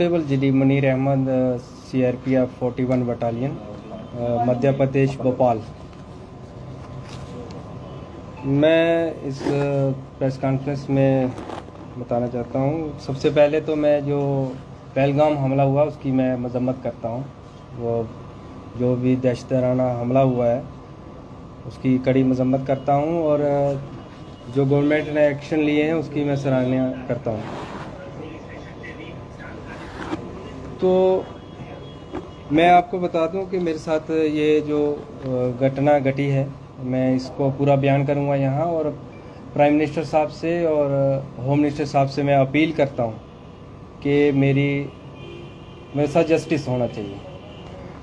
Constable जी Munir Ahmad, CRPF 41 battalion, Madhya Pradesh, Bhopal. मैं इस press conference में बताना चाहता हूँ, सबसे पहले तो मैं जो पहलगाम हमला हुआ उसकी मैं मजम्मत करता हूँ। वो जो भी दहशताना हमला हुआ है उसकी कड़ी मजम्मत करता हूँ और जो गवर्नमेंट ने एक्शन लिए हैं उसकी मैं सराहना करता हूँ। तो मैं आपको बता दूं कि मेरे साथ ये जो घटना घटी है, मैं इसको पूरा बयान करूंगा यहाँ, और प्राइम मिनिस्टर साहब से और होम मिनिस्टर साहब से मैं अपील करता हूँ कि मेरे साथ जस्टिस होना चाहिए,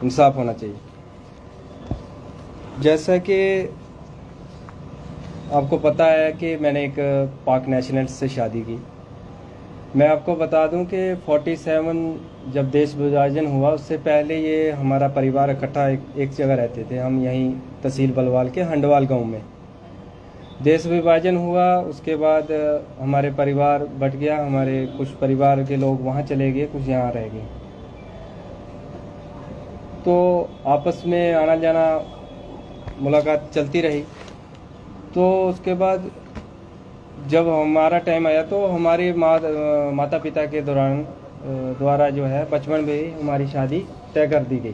इंसाफ होना चाहिए। जैसा कि आपको पता है कि मैंने एक पाक नेशनल से शादी की। मैं आपको बता दूं कि 47 जब देश विभाजन हुआ उससे पहले ये हमारा परिवार इकट्ठा एक जगह रहते थे। हम यहीं तहसील बलवाल के हंडवाल गांव में। देश विभाजन हुआ उसके बाद हमारे परिवार बट गया, हमारे कुछ परिवार के लोग वहाँ चले गए, कुछ यहाँ रह गए। तो आपस में आना जाना मुलाकात चलती रही। तो उसके बाद जब हमारा टाइम आया तो हमारे माता पिता के द्वारा जो है बचपन में ही हमारी शादी तय कर दी गई।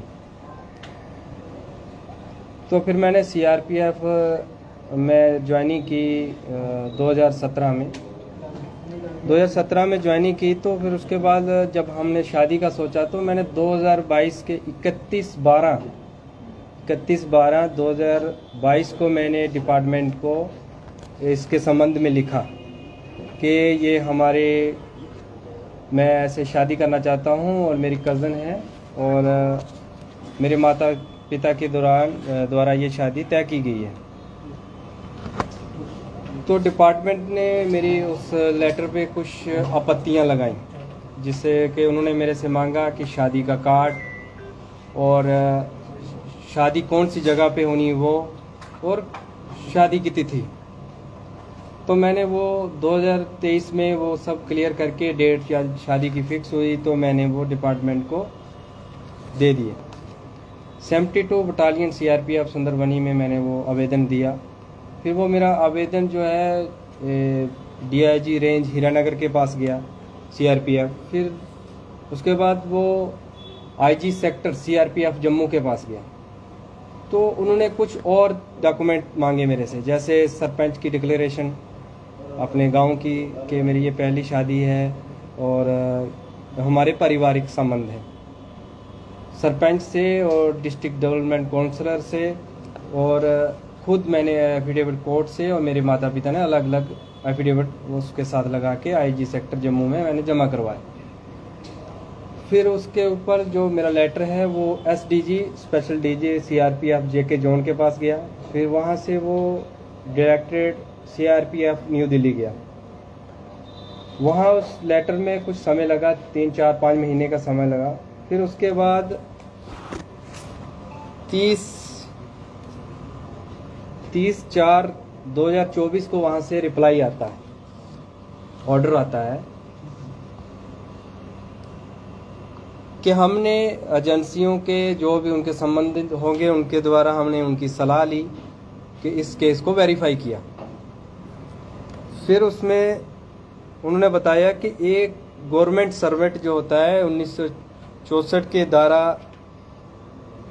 तो फिर मैंने CRPF में ज्वाइनिंग की 2017 में ज्वाइनिंग की। तो फिर उसके बाद जब हमने शादी का सोचा तो मैंने 2022 के 31/12/2022 को मैंने डिपार्टमेंट को इसके संबंध में लिखा कि ये मैं ऐसे शादी करना चाहता हूँ और मेरी कज़न है और मेरे माता पिता के द्वारा ये शादी तय की गई है। तो डिपार्टमेंट ने मेरी उस लेटर पे कुछ आपत्तियाँ लगाई, जिससे कि उन्होंने मेरे से मांगा कि शादी का कार्ड और शादी कौन सी जगह पे होनी वो और शादी की तिथि। तो मैंने वो 2023 में वो सब क्लियर करके डेट शादी की फिक्स हुई तो मैंने वो डिपार्टमेंट को दे दिए। 72 बटालियन CRPF सुंदरबनी में मैंने वो आवेदन दिया। फिर वो मेरा आवेदन जो है DIG रेंज हीरानगर के पास गया CRPF। फिर उसके बाद वो IG सेक्टर CRPF जम्मू के पास गया। तो उन्होंने कुछ और डॉक्यूमेंट मांगे मेरे से, जैसे सरपंच की डिक्लेरेशन अपने गांव की कि मेरी ये पहली शादी है और हमारे पारिवारिक संबंध है, सरपंच से और डिस्ट्रिक्ट डेवलपमेंट काउंसलर से, और खुद मैंने एफिडेविट कोर्ट से और मेरे माता पिता ने अलग अलग एफिडेविट उसके साथ लगा के IG सेक्टर जम्मू में मैंने जमा करवाया। फिर उसके ऊपर जो मेरा लेटर है वो SDG special DG CRPF JK zone के पास गया। फिर वहाँ से वो डायरेक्टरेट CRPF न्यू दिल्ली गया। वहाँ उस लेटर में कुछ समय लगा, 3-4-5 महीने का समय लगा। फिर उसके बाद 30/4/2024 को वहाँ से रिप्लाई आता है, ऑर्डर आता है कि हमने एजेंसियों के जो भी उनके संबंधित होंगे उनके द्वारा हमने उनकी सलाह ली कि इस केस को वेरीफाई किया। फिर उसमें उन्होंने बताया कि एक गवर्नमेंट सर्वेंट जो होता है 1964 के धारा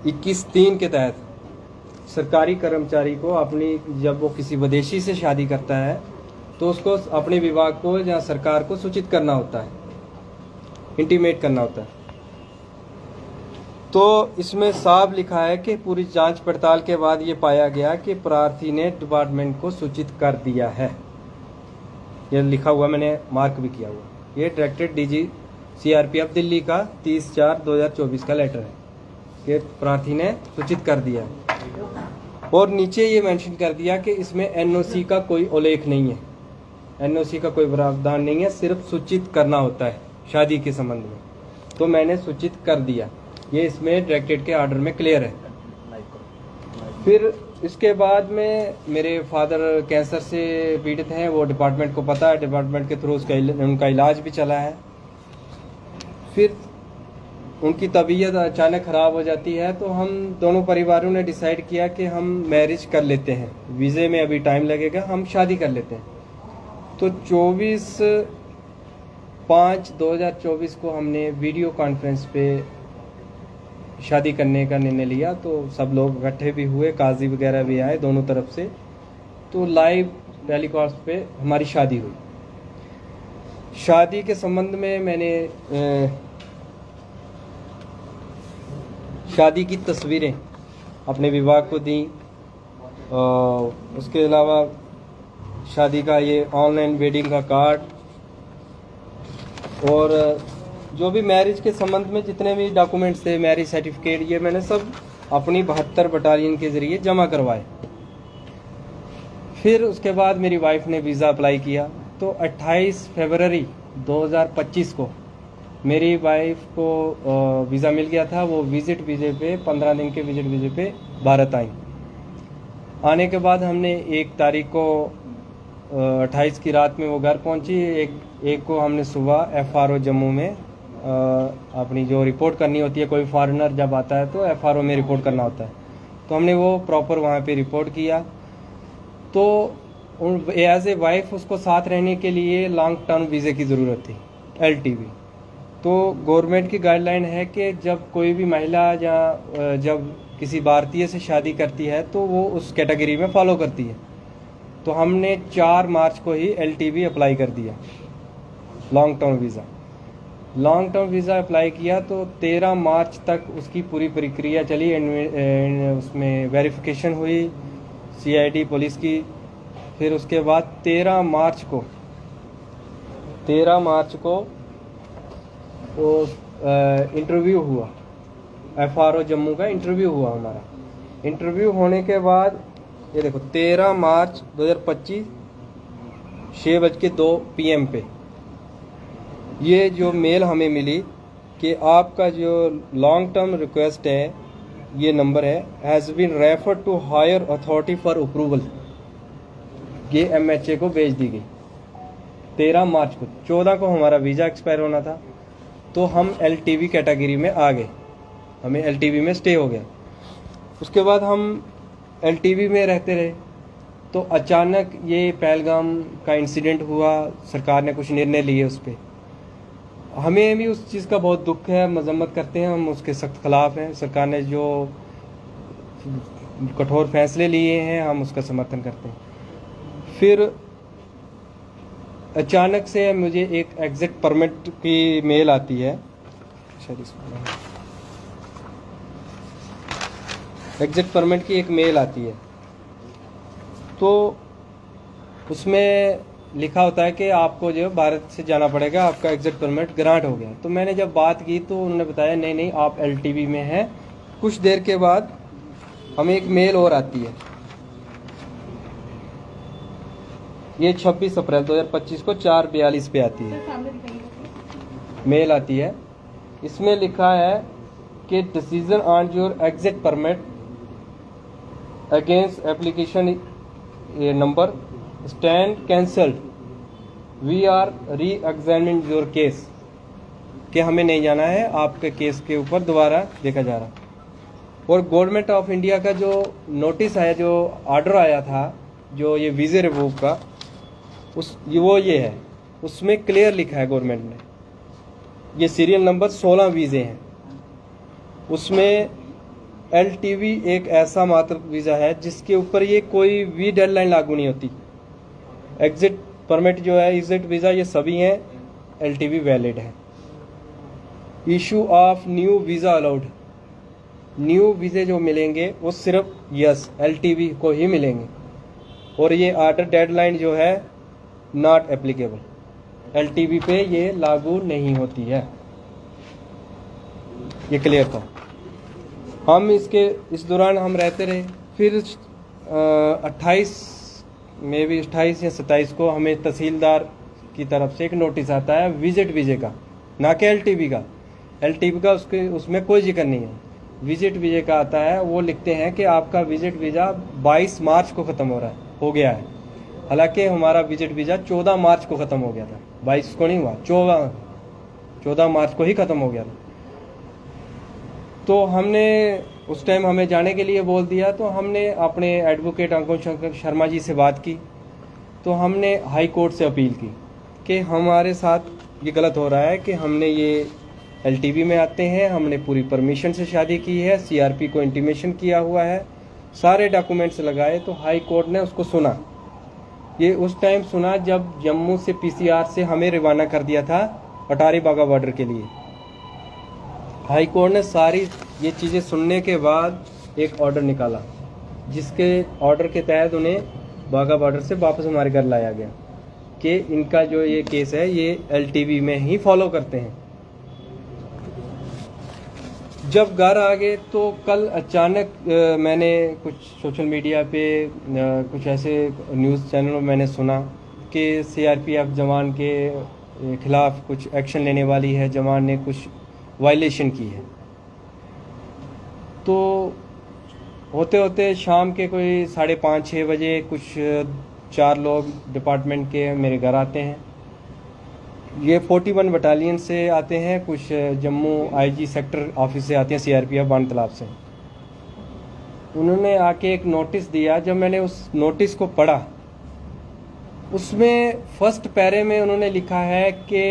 21(3) के तहत सरकारी कर्मचारी को अपनी जब वो किसी विदेशी से शादी करता है तो उसको अपने विभाग को या सरकार को सूचित करना होता है, इंटीमेट करना होता है। तो इसमें साफ लिखा है कि पूरी जांच पड़ताल के बाद ये पाया गया कि प्रार्थी ने डिपार्टमेंट को सूचित कर दिया है। ये लिखा हुआ, मैंने मार्क भी किया हुआ। ये डायरेक्टरेट DG CRPF दिल्ली का 30/4/2024 का लेटर है कि प्रार्थी ने सूचित कर दिया है। और नीचे ये मेंशन कर दिया कि इसमें NOC का कोई उल्लेख नहीं है, NOC का कोई प्रावधान नहीं है, सिर्फ सूचित करना होता है शादी के संबंध में। तो मैंने सूचित कर दिया, ये इसमें डायरेक्टरेट के ऑर्डर में क्लियर है। फिर इसके बाद में मेरे फादर कैंसर से पीड़ित हैं, वो डिपार्टमेंट को पता है, डिपार्टमेंट के थ्रू उनका इलाज भी चला है। फिर उनकी तबीयत अचानक ख़राब हो जाती है, तो हम दोनों परिवारों ने डिसाइड किया कि हम मैरिज कर लेते हैं, वीज़े में अभी टाइम लगेगा, हम शादी कर लेते हैं। तो 24/5/2024 को हमने वीडियो कॉन्फ्रेंस पे शादी करने का निर्णय लिया। तो सब लोग इकट्ठे भी हुए, काजी वगैरह भी आए दोनों तरफ से। तो लाइव टेलीकास्ट पे हमारी शादी हुई। शादी के संबंध में मैंने शादी की तस्वीरें अपने विवाह को दी। उसके अलावा शादी का ये ऑनलाइन वेडिंग का कार्ड और जो भी मैरिज के संबंध में जितने भी डॉक्यूमेंट्स थे, मैरिज सर्टिफिकेट, ये मैंने सब अपनी 72 बटालियन के ज़रिए जमा करवाए। फिर उसके बाद मेरी वाइफ ने वीज़ा अप्लाई किया। तो 28 फरवरी 2025 को मेरी वाइफ को वीज़ा मिल गया था। वो विज़िट वीज़े पे 15 दिन के विज़िट वीज़े पे भारत आई। आने के बाद हमने 1 तारीख को 28 की रात में वो घर पहुंची। एक को हमने सुबह FRO जम्मू में अपनी जो रिपोर्ट करनी होती है, कोई फॉरेनर जब आता है तो FRO में रिपोर्ट करना होता है, तो हमने वो प्रॉपर वहाँ पे रिपोर्ट किया। तो एज ए वाइफ उसको साथ रहने के लिए लॉन्ग टर्म वीज़े की ज़रूरत थी, LTV। तो गवर्नमेंट की गाइडलाइन है कि जब कोई भी महिला या जब किसी भारतीय से शादी करती है तो वो उस कैटेगरी में फॉलो करती है। तो हमने 4 मार्च को ही LTV अप्लाई कर दिया, long term visa. Long term visa apply किया तो 13 मार्च तक उसकी पूरी प्रक्रिया चली। उसमें वेरिफिकेशन हुई CID पुलिस की। फिर उसके बाद 13 मार्च को वो इंटरव्यू हुआ, FRO जम्मू का इंटरव्यू हुआ हमारा। इंटरव्यू होने के बाद ये देखो 13 मार्च 2025 6:02 PM पे ये जो मेल हमें मिली कि आपका जो लॉन्ग टर्म रिक्वेस्ट है, ये नंबर है, has been referred to higher authority for approval. ये MHA को भेज दी गई 13 मार्च को। 14 को हमारा वीज़ा एक्सपायर होना था, तो हम LTV कैटेगरी में आ गए, हमें LTV में स्टे हो गया। उसके बाद हम LTV में रहते रहे। तो अचानक ये पहलगाम का इंसिडेंट हुआ, सरकार ने कुछ निर्णय लिए उस पर। हमें भी उस चीज़ का बहुत दुख है, मजम्मत करते हैं, हम उसके सख्त खिलाफ हैं। सरकार ने जो कठोर फैसले लिए हैं हम उसका समर्थन करते हैं। फिर अचानक से मुझे एक एग्जिट परमिट की मेल आती है, एग्जिट परमिट की एक मेल आती है। तो उसमें लिखा होता है कि आपको जो भारत से जाना पड़ेगा, आपका एग्जिट परमिट ग्रांट हो गया। तो मैंने जब बात की तो उन्होंने बताया नहीं नहीं आप LTV में हैं। कुछ देर के बाद हमें एक मेल और आती है, ये 26 अप्रैल 2025 को 4:42 पे आती है, मेल आती है। इसमें लिखा है कि decision on your exit permit against application number stand cancelled, we are re examining your case, कि हमें नहीं जाना है, आपके केस के ऊपर दोबारा देखा जा रहा। और गवर्नमेंट ऑफ इंडिया का जो नोटिस है, जो ऑर्डर आया था, जो ये वीज़े रिवोक का, वो ये है, उसमें क्लियर लिखा है गवर्नमेंट ने, ये सीरियल नंबर 16 वीज़े हैं। उसमें LTV एक ऐसा मात्र वीज़ा है जिसके ऊपर ये कोई भी डेडलाइन लागू नहीं होती। एग्जिट परमिट जो है, एग्जिट वीज़ा, ये सभी हैं, LTV वैलिड है। Issue of new visa allowed, new वीज़े जो मिलेंगे वो सिर्फ LTV को ही मिलेंगे। और ये ऑर्डर डेडलाइन जो है नॉट एप्लीकेबल, LTV पे ये लागू नहीं होती है, ये क्लियर था। हम इस दौरान हम रहते रहे। फिर 28 या 27 को हमें तहसीलदार की तरफ से एक नोटिस आता है विजिट वीज़े का, ना कि LTV का। LTV का उसमें कोई जिक्र नहीं है, विजिट वीज़े का आता है। वो लिखते हैं कि आपका विजिट वीज़ा 22 मार्च को ख़त्म हो गया है। हालांकि हमारा विजिट वीज़ा 14 मार्च को ख़त्म हो गया था, 22 को नहीं हुआ, 14 मार्च को ही ख़त्म हो गया था। तो हमने उस टाइम हमें जाने के लिए बोल दिया, तो हमने अपने एडवोकेट अंकुश शर्मा जी से बात की। तो हमने हाई कोर्ट से अपील की कि हमारे साथ ये गलत हो रहा है कि हमने ये LTV में आते हैं, हमने पूरी परमिशन से शादी की है, CRP को इंटीमेशन किया हुआ है, सारे डॉक्यूमेंट्स लगाए। तो हाई कोर्ट ने उसको सुना। ये उस टाइम सुना जब जम्मू से PCR से हमें रवाना कर दिया था अटारी बागा बॉर्डर के लिए। हाई कोर्ट ने सारी ये चीज़ें सुनने के बाद एक ऑर्डर निकाला, जिसके ऑर्डर के तहत उन्हें बागा बॉर्डर से वापस हमारे घर लाया गया कि इनका जो ये केस है ये LTV में ही फॉलो करते हैं। जब घर आ गए तो कल अचानक मैंने कुछ सोशल मीडिया पे कुछ ऐसे न्यूज़ चैनल में मैंने सुना कि CRPF जवान के खिलाफ कुछ एक्शन लेने वाली है, जवान ने कुछ वायलेशन की है। तो होते होते शाम के कोई 5:30-6 बजे कुछ 4 लोग डिपार्टमेंट के मेरे घर आते हैं। ये 41 बटालियन से आते हैं, कुछ जम्मू IG सेक्टर ऑफिस से आते हैं, CRPF बान तालाब से। उन्होंने आके एक नोटिस दिया। जब मैंने उस नोटिस को पढ़ा, उसमें फर्स्ट पैरे में उन्होंने लिखा है कि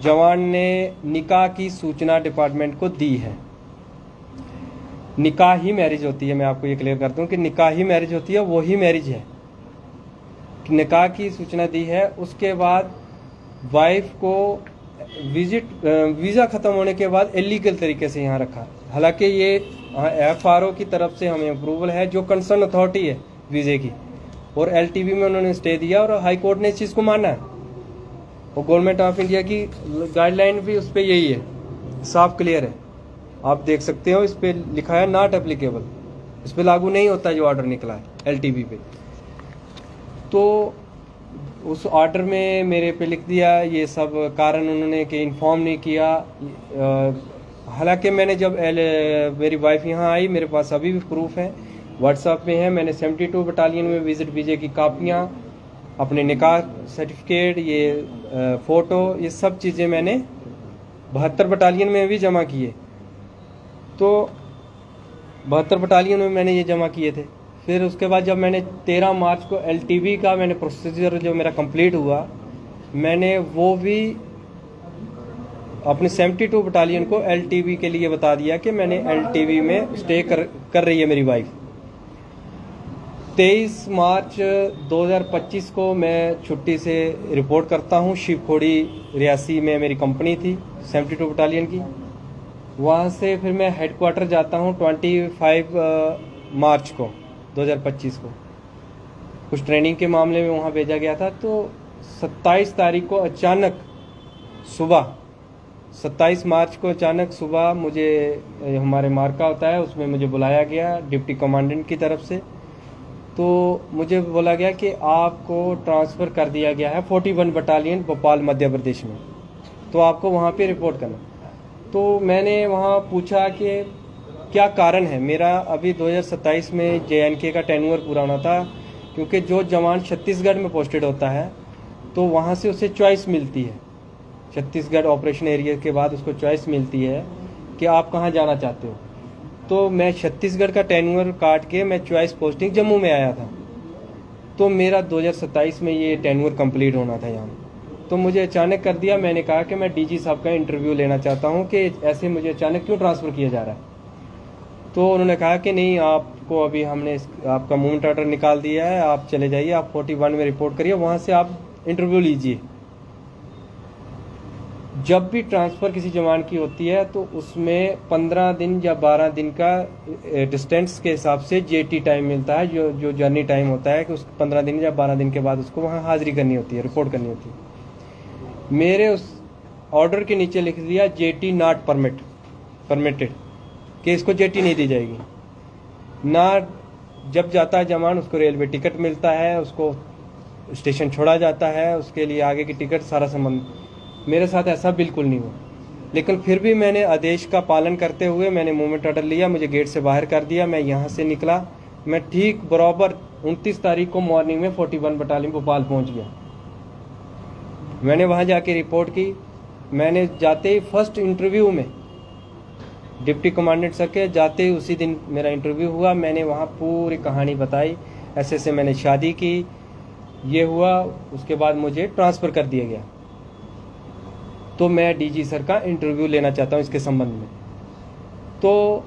जवान ने निकाह की सूचना डिपार्टमेंट को दी है। निकाह ही मैरिज होती है, मैं आपको ये क्लियर करता हूँ कि निकाह ही मैरिज होती है, वो ही मैरिज है। निकाह की सूचना दी है। उसके बाद वाइफ को वीज़ा ख़त्म होने के बाद इलीगल तरीके से यहाँ रखा। हालांकि ये FRO की तरफ से हमें अप्रूवल है, जो कंसर्न अथॉरिटी है वीज़े की, और LTV में उन्होंने स्टे दिया और हाई कोर्ट ने इस चीज़ को माना है। और गवर्नमेंट ऑफ इंडिया की गाइडलाइन भी उस पर यही है, साफ क्लियर है, आप देख सकते हो। इस पर लिखा है नॉट एप्लीकेबल, इस पर लागू नहीं होता जो ऑर्डर निकला है LTV पे। तो उस ऑर्डर में मेरे पे लिख दिया ये सब कारण उन्होंने कि इन्फॉर्म नहीं किया। हालांकि मैंने जब मेरी वाइफ यहाँ आई, मेरे पास अभी भी प्रूफ है, व्हाट्सएप में है। मैंने 72 बटालियन में विजिट वीजे की कापियाँ, अपने निकाह सर्टिफिकेट, ये फ़ोटो, ये सब चीज़ें मैंने 72 बटालियन में भी जमा किए। तो 72 बटालियन में मैंने ये जमा किए थे। फिर उसके बाद जब मैंने 13 मार्च को LTV का मैंने प्रोसीजर जो मेरा कंप्लीट हुआ, मैंने वो भी अपने 72 बटालियन को LTV के लिए बता दिया कि मैंने LTV में स्टे कर रही है मेरी वाइफ। 23 मार्च 2025 को मैं छुट्टी से रिपोर्ट करता हूँ। शिवखोड़ी रियासी में मेरी कंपनी थी 72 बटालियन की। वहाँ से फिर मैं हेडक्वार्टर जाता हूँ 25 मार्च को 2025 को। कुछ ट्रेनिंग के मामले में वहाँ भेजा गया था। तो 27 तारीख को अचानक सुबह, 27 मार्च को अचानक सुबह मुझे, हमारे मार्का होता है उसमें मुझे बुलाया गया डिप्टी कमांडेंट की तरफ से। तो मुझे बोला गया कि आपको ट्रांसफ़र कर दिया गया है 41 बटालियन भोपाल मध्य प्रदेश में, तो आपको वहाँ पे रिपोर्ट करना। तो मैंने वहाँ पूछा कि क्या कारण है। मेरा अभी 2027 में JNK का टेन्योर पूरा होना था, क्योंकि जो जवान छत्तीसगढ़ में पोस्टेड होता है तो वहाँ से उसे चॉइस मिलती है। छत्तीसगढ़ ऑपरेशन एरिया के बाद उसको चॉइस मिलती है कि आप कहाँ जाना चाहते हो। तो मैं छत्तीसगढ़ का टेन्योर काट के मैं चॉइस पोस्टिंग जम्मू में आया था। तो मेरा 2027 में ये टेन्योर कंप्लीट होना था यहाँ। तो मुझे अचानक कर दिया। मैंने कहा कि मैं DG साहब का इंटरव्यू लेना चाहता हूँ कि ऐसे मुझे अचानक क्यों ट्रांसफ़र किया जा रहा है। तो उन्होंने कहा कि नहीं, आपको अभी हमने आपका मूवमेंट ऑर्डर निकाल दिया है, आप चले जाइए, आप 41 में रिपोर्ट करिए, वहाँ से आप इंटरव्यू लीजिए। जब भी ट्रांसफ़र किसी जवान की होती है तो उसमें 15 दिन या 12 दिन का डिस्टेंस के हिसाब से JT टाइम मिलता है, जो जर्नी टाइम होता है कि उस 15 दिन या 12 दिन के बाद उसको वहाँ हाजिरी करनी होती है, रिपोर्ट करनी होती है। मेरे उस ऑर्डर के नीचे लिख दिया JT नॉट परमिटेड, कि इसको JT नहीं दी जाएगी ना। जब जाता है जवान उसको रेलवे टिकट मिलता है, उसको स्टेशन छोड़ा जाता है, उसके लिए आगे की टिकट सारा संबंध। मेरे साथ ऐसा बिल्कुल नहीं हुआ। लेकिन फिर भी मैंने आदेश का पालन करते हुए मैंने मूवमेंट ऑर्डर लिया, मुझे गेट से बाहर कर दिया। मैं यहाँ से निकला, मैं ठीक बराबर 29 तारीख को मॉर्निंग में 41 बटालियन भोपाल पहुँच गया। मैंने वहाँ जाके रिपोर्ट की। मैंने जाते ही फर्स्ट इंटरव्यू में डिप्टी कमांडेंट सर के जाते ही उसी दिन मेरा इंटरव्यू हुआ। मैंने वहाँ पूरी कहानी बताई, ऐसे ऐसे मैंने शादी की, ये हुआ। उसके बाद मुझे ट्रांसफ़र कर दिया गया। तो मैं डीजी सर का इंटरव्यू लेना चाहता हूँ इसके संबंध में। तो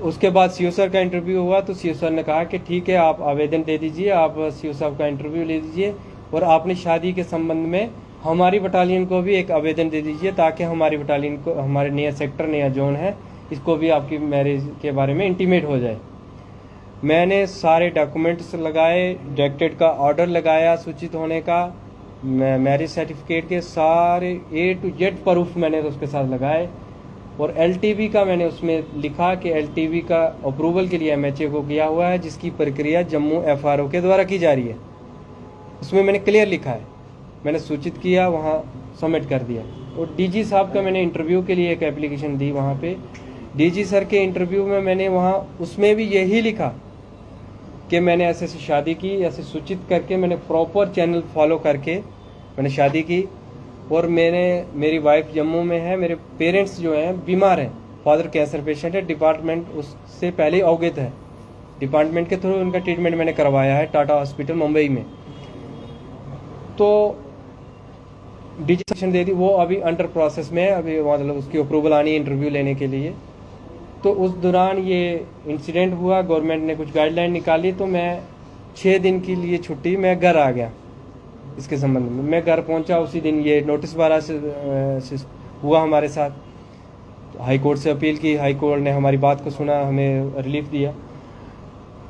उसके बाद सीओ सर का इंटरव्यू हुआ तो सीओ सर ने कहा कि ठीक है, आप आवेदन दे दीजिए, आप सीओ साहब का इंटरव्यू ले दीजिए और आपने शादी के संबंध में हमारी बटालियन को भी एक आवेदन दे दीजिए ताकि हमारी बटालियन को, हमारे नया सेक्टर, नया जोन है, इसको भी आपकी मैरिज के बारे में इंटीमेट हो जाए। मैंने सारे डॉक्यूमेंट्स लगाए, डायरेक्टेड का ऑर्डर लगाया सूचित होने का, मैरिज सर्टिफिकेट के सारे A to Z प्रूफ मैंने उसके साथ लगाए। और LTV का मैंने उसमें लिखा कि LTV का अप्रूवल के लिए MHA को किया हुआ है, जिसकी प्रक्रिया जम्मू FRO के द्वारा की जा रही है। उसमें मैंने क्लियर लिखा है, मैंने सूचित किया, वहाँ सबमिट कर दिया। और DG साहब का मैंने इंटरव्यू के लिए एक एप्लीकेशन दी वहाँ पे। DG सर के इंटरव्यू में मैंने वहाँ उसमें भी यही लिखा कि मैंने ऐसे ऐसे शादी की, ऐसे सूचित करके मैंने प्रॉपर चैनल फॉलो करके मैंने शादी की। और मेरी वाइफ जम्मू में है, मेरे पेरेंट्स जो हैं बीमार हैं, फादर कैंसर पेशेंट है, डिपार्टमेंट उससे पहले अवगत है, डिपार्टमेंट के थ्रू उनका ट्रीटमेंट मैंने करवाया है टाटा हॉस्पिटल मुंबई में। तो डिजिटेशन दे दी, वो अभी अंडर प्रोसेस में है, अभी मतलब उसकी अप्रूवल आनी है इंटरव्यू लेने के लिए। तो उस दौरान ये इंसिडेंट हुआ, गवर्नमेंट ने कुछ गाइडलाइन निकाली, तो मैं 6 दिन के लिए छुट्टी मैं घर आ गया। इसके संबंध में मैं घर पहुंचा, उसी दिन ये नोटिस 12 से हुआ हमारे साथ। हाई कोर्ट से अपील की, हाई कोर्ट ने हमारी बात को सुना, हमें रिलीफ दिया।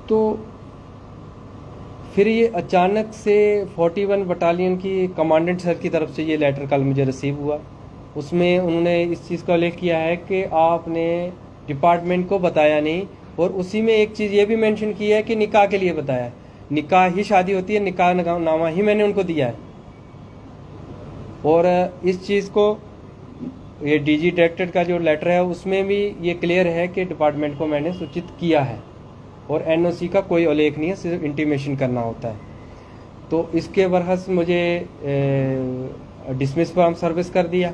तो फिर ये अचानक से 41 बटालियन की कमांडेंट सर की तरफ से ये लेटर कल मुझे रिसीव हुआ। उसमें उन्होंने इस चीज़ का उल्लेख किया है कि आपने डिपार्टमेंट को बताया नहीं, और उसी में एक चीज़ ये भी मेंशन की है कि निकाह के लिए बताया है। निकाह ही शादी होती है, निकाह नामा ही मैंने उनको दिया है। और इस चीज़ को ये DG डायरेक्टेड का जो लेटर है उसमें भी ये क्लियर है कि डिपार्टमेंट को मैंने सूचित किया है, और NOC का कोई उल्लेख नहीं है, सिर्फ इंटीमेशन करना होता है। तो इसके बरहस मुझे डिसमिस फ्रॉम सर्विस कर दिया।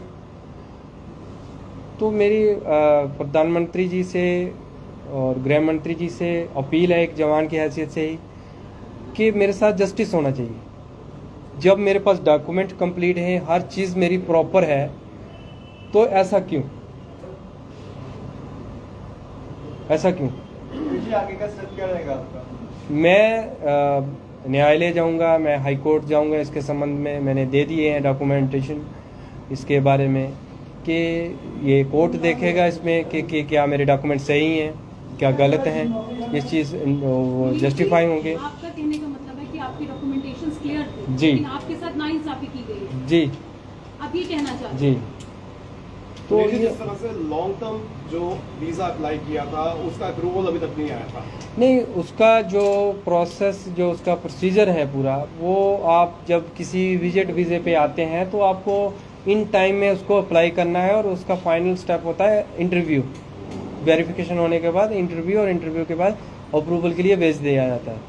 तो मेरी प्रधानमंत्री जी से और गृह मंत्री जी से अपील है एक जवान की हैसियत से ही कि मेरे साथ जस्टिस होना चाहिए। जब मेरे पास डॉक्यूमेंट कंप्लीट हैं, हर चीज़ मेरी प्रॉपर है, तो ऐसा क्यों? ऐसा क्यों? आगे का स्टेप क्या रहेगा आपका? मैं न्यायालय जाऊंगा, मैं हाई कोर्ट जाऊंगा। इसके संबंध में मैंने दे दिए हैं डॉक्यूमेंटेशन इसके बारे में कि ये कोर्ट देखेगा इसमें कि क्या मेरे डॉक्यूमेंट सही हैं, क्या गलत हैं, ये चीज़ जस्टिफाई होंगे। आपका कहने का मतलब है कि आपकी डॉक्यूमेंटेशंस क्लियर थे, जी, लेकिन आपके साथ नाइंसाफी की गई है। जी, आप ये कहना चाहते जी। तो जिस तरह से लॉन्ग टर्म जो वीजा अप्लाई किया था उसका अप्रूवल अभी तक नहीं आया था। नहीं, उसका जो प्रोसेस, जो उसका प्रोसीजर है पूरा, वो आप जब किसी विजिट वीज़े पे आते हैं तो आपको इन टाइम में उसको अप्लाई करना है, और उसका फाइनल स्टेप होता है इंटरव्यू। वेरिफिकेशन होने के बाद इंटरव्यू, और इंटरव्यू के बाद अप्रूवल के लिए भेज दिया जाता है।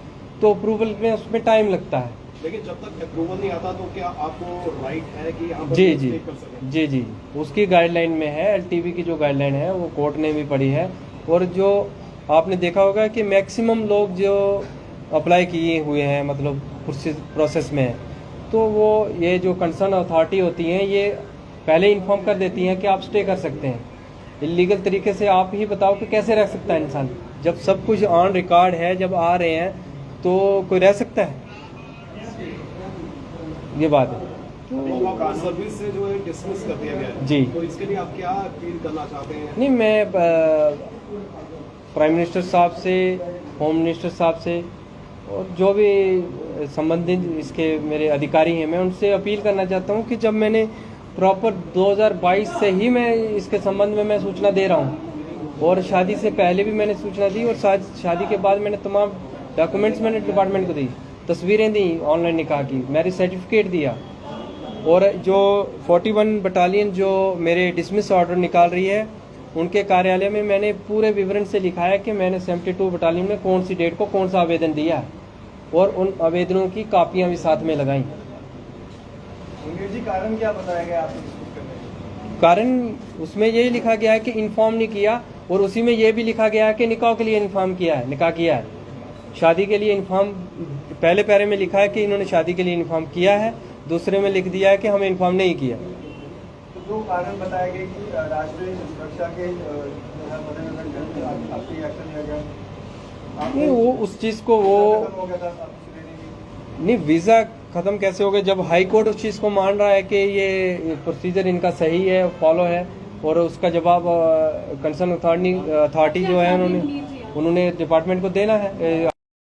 तो अप्रूवल में उसमें टाइम लगता है। लेकिन जब तक अप्रूवल नहीं आता तो क्या आपको राइट है कि यहाँ पर जी स्टे कर सकें? जी जी, उसकी गाइडलाइन में है, LTV की जो गाइडलाइन है वो कोर्ट ने भी पढ़ी है। और जो आपने देखा होगा कि मैक्सिमम लोग जो अप्लाई किए हुए हैं, मतलब प्रोसेस में, तो वो ये जो कंसर्न अथॉरिटी होती हैं ये पहले इन्फॉर्म कर देती हैं कि आप स्टे कर सकते हैं। इलीगल तरीके से आप ही बताओ कि कैसे रह सकता है इंसान, जब सब कुछ ऑन रिकॉर्ड है, जब आ रहे हैं तो कोई रह सकता है? ये बात है। तो आपको सर्विस से जो है डिसमिस कर दिया गया है। जी। तो इसके लिए आप क्या अपील करना चाहते हैं? नहीं, मैं प्राइम मिनिस्टर साहब से, होम मिनिस्टर साहब से और जो भी संबंधित इसके मेरे अधिकारी हैं, मैं उनसे अपील करना चाहता हूं कि जब मैंने प्रॉपर 2022 से ही मैं इसके संबंध में मैं सूचना दे रहा हूं, और शादी से पहले भी मैंने सूचना दी, और शादी के बाद मैंने तमाम डॉक्यूमेंट्स मैंने डिपार्टमेंट को दी, तस्वीरें दी, ऑनलाइन निकाह की, मैरिज सर्टिफिकेट दिया। और जो 41 बटालियन जो मेरे डिसमिस ऑर्डर निकाल रही है, उनके कार्यालय में मैंने पूरे विवरण से लिखा है कि मैंने 72 बटालियन में कौन सी डेट को कौन सा आवेदन दिया है, और उन आवेदनों की कापियां भी साथ में लगाई। कारण क्या बताया गया आपको डिस्प्यूट करने का? कारण उसमें यही लिखा गया है कि इन्फॉर्म नहीं किया, और उसी में ये भी लिखा गया है कि निकाह के लिए इन्फॉर्म किया है, निकाह किया है। शादी के लिए इन्फॉर्म पहले पैरे में लिखा है कि इन्होंने शादी के लिए इन्फॉर्म किया है, दूसरे में लिख दिया है कि हमें इन्फॉर्म नहीं किया। तो जो कारण बताया गया कि राष्ट्रीय सुरक्षा के मद्देनजर करके आपकी एक्शन लिया गया, नहीं, वो उस चीज़ को वो खत्म हो गया था आपसे लेने की? नहीं, वीज़ा ख़त्म कैसे हो गया जब हाई कोर्ट उस चीज़ को मान रहा है कि ये प्रोसीजर इनका सही है, फॉलो है, और उसका जवाब कंसर्न अथॉरिटी जो है उन्होंने डिपार्टमेंट को देना है।